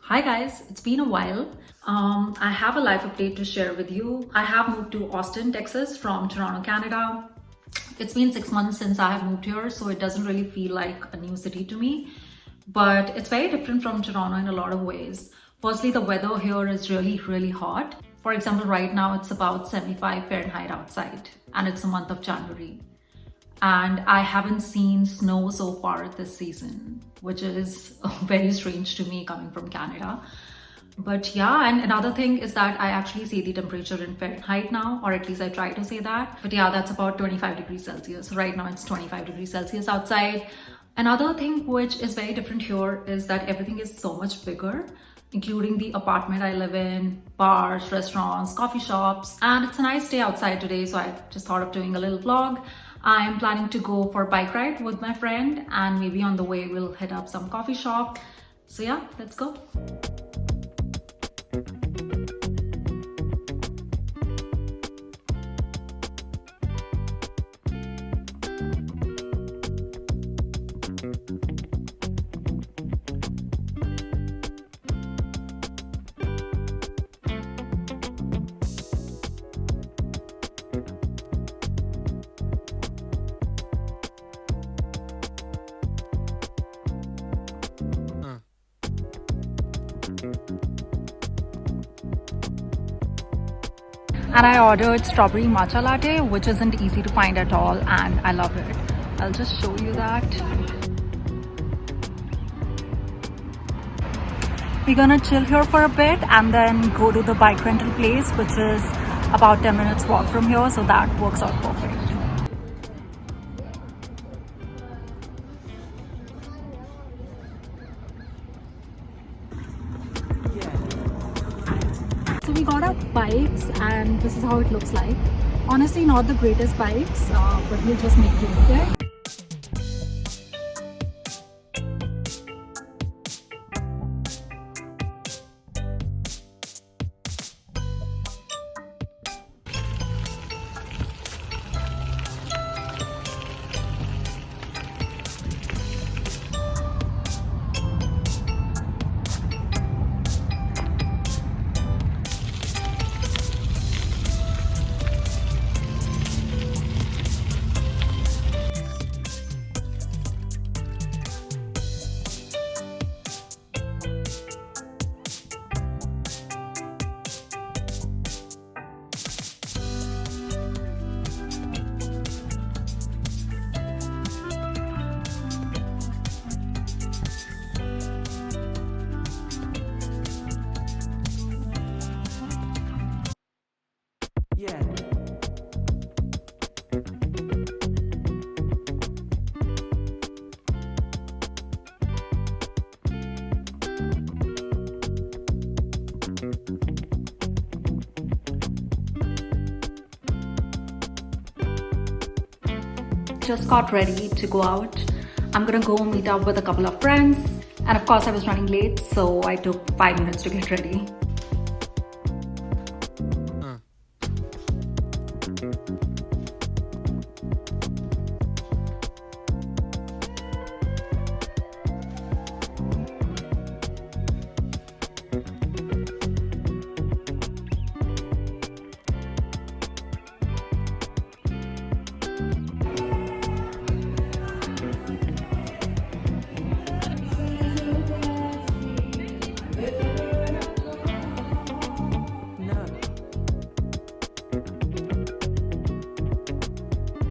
Hi guys, it's been a while. I have a life update to share with you. I have moved to Austin, Texas from Toronto, Canada. It's been 6 months since I have moved here, so it doesn't really feel like a new city to me. But it's very different from Toronto in a lot of ways. Firstly, the weather here is really hot. For example, right now it's about 75 Fahrenheit outside, and it's the month of January. And I haven't seen snow so far this season, which is very strange to me coming from Canada. But yeah, and another thing is that I actually say the temperature in Fahrenheit now, or at least I try to say that. But yeah, that's about 25 degrees Celsius. Right now it's 25 degrees Celsius outside. Another thing which is very different here is that everything is so much bigger, including the apartment I live in, bars, restaurants, coffee shops. And it's a nice day outside today, so I just thought of doing a little vlog. I'm planning to go for a bike ride with my friend, and maybe on the way we'll hit up some coffee shop. So yeah, let's go. And I ordered strawberry matcha latte, which isn't easy to find at all, and I love it. I'll just show you that. We're gonna chill here for a bit and then go to the bike rental place, which is about 10 minutes walk from here, so that works out perfect. So we got our bikes and this is how it looks like. Honestly, not the greatest bikes, but we'll just make do with it. Just got ready to go out. I'm gonna go meet up with a couple of friends. And of course I was running late, so I took 5 minutes to get ready.